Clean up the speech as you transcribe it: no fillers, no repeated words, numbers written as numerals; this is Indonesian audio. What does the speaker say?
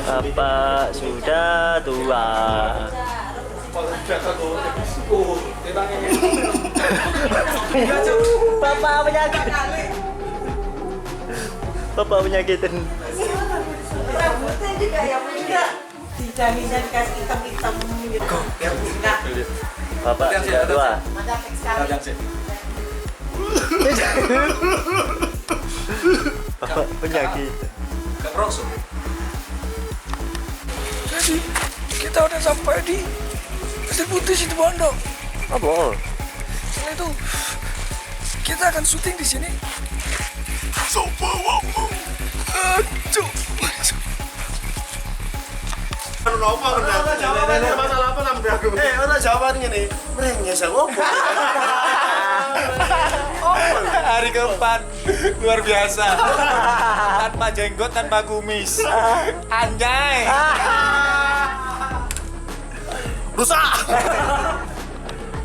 Bapak sudah tua. Bapak penyakit. Bapak penyakitan. Rambutnya juga ya punya. Dijamin kasih hitam-hitam gitu. Enggak. Bapak sudah tua. Capek sekali. Bapak penyakit. Jadi kita udah sampai di Pasir Putih situ Bondo. Apa? Setelah itu kita akan syuting di sini. Sopo wamu. Aduh. Orang jawabannya nih, merenges aku. Hari keempat luar biasa. Tanpa jenggot, tanpa kumis. Anjay. Rusak.